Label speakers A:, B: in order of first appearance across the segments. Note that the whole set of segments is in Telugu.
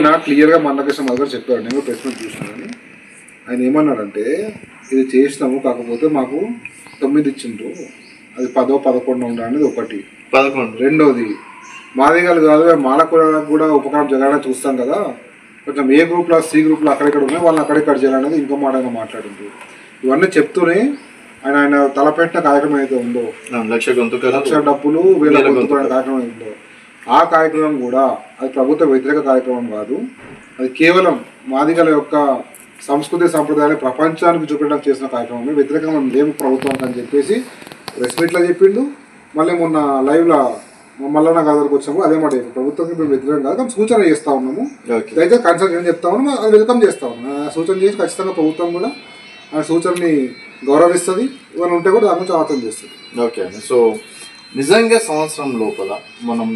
A: నిన్న క్లియర్గా మందకృష్ణ మధు గారు చెప్పారు. నేను ప్రెస్ మీట్ చూసినాను. ఆయన ఏమన్నాడంటే ఇది చేసినాము, కాకపోతే మాకు 9 ఇచ్చిండ్రు, అది 10, 11 ఉండాలనేది ఒకటి.
B: 11
A: రెండోది మాదిగలు కాదు, మాలకులకు కూడా ఉపకారం జరగాలని చూస్తాం కదా, కొంచెం ఏ గ్రూప్లో సి గ్రూప్లో అక్కడెక్కడ ఉన్నాయి వాళ్ళని అక్కడెక్కడ చేయాలనేది ఇంకో మాట ఆయన మాట్లాడింది. ఇవన్నీ చెప్తూనే ఆయన తలపెట్టిన కార్యక్రమం అయితే ఉందో, 1,00,000 డబ్బులు 1,000 గొంతుకల కార్యక్రమం ఉందో, ఆ కార్యక్రమం కూడా అది ప్రభుత్వ వ్యతిరేక కార్యక్రమం కాదు. అది కేవలం మాదిగల యొక్క సంస్కృతి సంప్రదాయాలు ప్రపంచానికి చూపించడానికి చేసిన కార్యక్రమం, వ్యతిరేకంగా లేము ప్రభుత్వానికి అని చెప్పేసి ప్రెస్ మీట్లో చెప్పిండు. మళ్ళీ మొన్న లైవ్లో మల్లన్న గారికి వచ్చినప్పుడు అదే మాట, ప్రభుత్వానికి మేము వ్యతిరేకం కాదు, కానీ సూచన చేస్తూ ఉన్నాము, అయితే కన్సల్ట్ ఏం చెప్తా ఉన్నాము, అది వెల్కమ్ చేస్తా ఉన్నాము. సూచన చేసి ఖచ్చితంగా ప్రభుత్వం కూడా ఆ సూచనని గౌరవిస్తుంది, ఇవన్నీ ఉంటే కూడా దాని నుంచి ఆలోచన చేస్తుంది.
B: ఓకే అండి. సో నిజంగా సంవత్సరం లోపల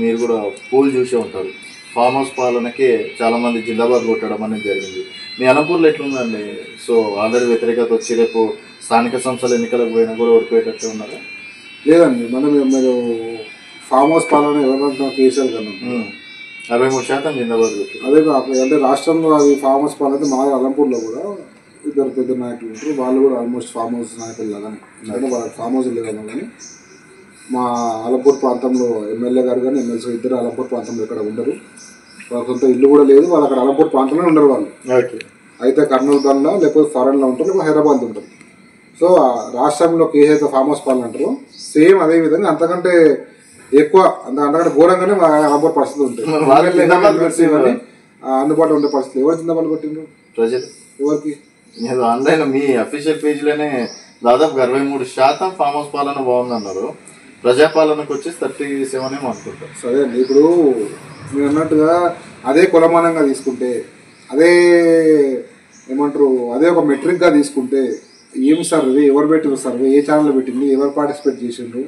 B: మీరు కూడా పోల్ చూసే ఉంటారు, ఫామ్ హౌస్ పాలనకే చాలా మంది జిందాబాద్ కొట్టడం అనేది జరిగింది. మీ అనంతపూర్లో ఎట్లుందండి? సో ఆల్రెడీ వ్యతిరేకత వచ్చి రేపు స్థానిక సంస్థల ఎన్నికలకు పోయినా కూడా ఓడిపోయేటట్టు ఉన్నారా?
A: లేదండి, మీరు ఫామ్ హౌస్ పాలన ఎవరంటున్నారు? కేసీఆర్ కన్నా
B: 63% జిందాబాద్ కొట్టారు.
A: అదే అంటే రాష్ట్రంలో అది ఫామ్ హౌస్ పాలన అయితే మా అలంపూర్లో కూడా ఇద్దరు పెద్ద నాయకులు ఉంటారు, వాళ్ళు కూడా ఆల్మోస్ట్ ఫామ్ హౌస్ నాయకులు లాగానే, ఎందుకంటే వాళ్ళకి ఫామ్ హౌస్ లేదన్నా కానీ మా అలంపూర్ ప్రాంతంలో ఎమ్మెల్యే గారు కానీ ఎమ్మెల్సీ ఇద్దరు అలంపూర్ ప్రాంతంలో ఇక్కడ ఉండరు, వాళ్ళ సొంత ఇల్లు కూడా లేదు, వాళ్ళు అక్కడ అలంపూర్ ప్రాంతంలో ఉండరు వాళ్ళు.
B: ఓకే,
A: అయితే కర్నూలు బండ్లో లేకపోతే ఫారెన్లో ఉంటారు, లేకపోతే హైదరాబాద్ ఉంటారు. సో రాష్ట్రంలో కేసీఆర్ ఫామ్ హౌస్ పాలన అంటారు, సేమ్ అదే విధంగా అంతకంటే ఎక్కువ అంతకంటే ఘోరంగానే మా అలంపూర్ పరిస్థితి ఉంటుంది. అందుబాటులో ఉండే పరిస్థితి. ఎవరు జిందాబాద్ కొట్టిండ్రు?
B: ప్రజలు.
A: ఎవరికి?
B: ఆన్లైన్ మీ అఫీషియల్ పేజ్లోనే దాదాపు 63% ఫామ్ హౌస్ పాలన బాగుందన్నారు, ప్రజాపాలనకు వచ్చి 37 అనుకుంటారు.
A: సరే అండి, ఇప్పుడు మీరు అన్నట్టుగా అదే కులమానంగా తీసుకుంటే, అదే ఏమంటారు, అదే ఒక మెట్రిక్గా తీసుకుంటే ఏం సర్వే, ఎవరు పెట్టిన సర్వే, ఏ ఛానల్లో పెట్టింది, ఎవరు పార్టిసిపేట్ చేసిండ్రు,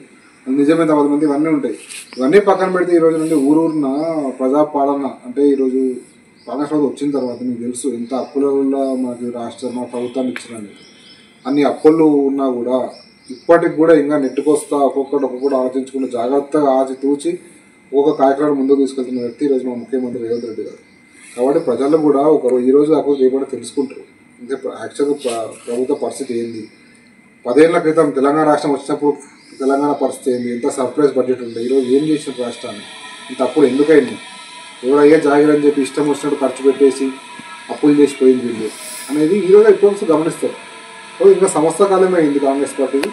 A: నిజమే 10 మంది, ఇవన్నీ ఉంటాయి. ఇవన్నీ పక్కన పెడితే ఈరోజు నుండి ఊరూరున ప్రజాపాలన అంటే ఈరోజు కాంగ్రెస్ ప్రభుత్వం వచ్చిన తర్వాత మీకు తెలుసు ఎంత అప్పులలో మనకి మన ప్రభుత్వాన్ని ఇచ్చినండి. అన్ని అప్పులు ఉన్నా కూడా ఇప్పటికి కూడా ఇంకా నెట్టుకొస్తా ఒక్కొక్కటి ఆలోచించుకుంటూ జాగ్రత్తగా ఆచితూచి ఒక కార్యక్రమం ముందుకు తీసుకెళ్తున్న వ్యక్తి ఈరోజు మా ముఖ్యమంత్రి రేవంత్ రెడ్డి గారు. కాబట్టి ప్రజలు కూడా ఈరోజు కాకపోతే రేపటి తెలుసుకుంటారు అంటే యాక్చువల్గా ప్రభుత్వ పరిస్థితి ఏంది, 10 ఏళ్ల క్రితం తెలంగాణ రాష్ట్రం వచ్చినప్పుడు తెలంగాణ పరిస్థితి ఏంది, ఎంత సర్ప్రైజ్ బడ్జెట్ ఉంది, ఈరోజు ఏం చేసిన రాష్ట్రాన్ని, ఇంత అప్పుడు ఎందుకైంది, ఎవరయ్యా జాగిరని చెప్పి ఇష్టం వచ్చినట్టు ఖర్చు పెట్టేసి అప్పులు చేసిపోయింది వీళ్ళు అనేది ఈరోజు ఎక్కువ గమనిస్తారు. ఇంకా సంవత్సర కాలమే అయింది కాంగ్రెస్ పార్టీకి.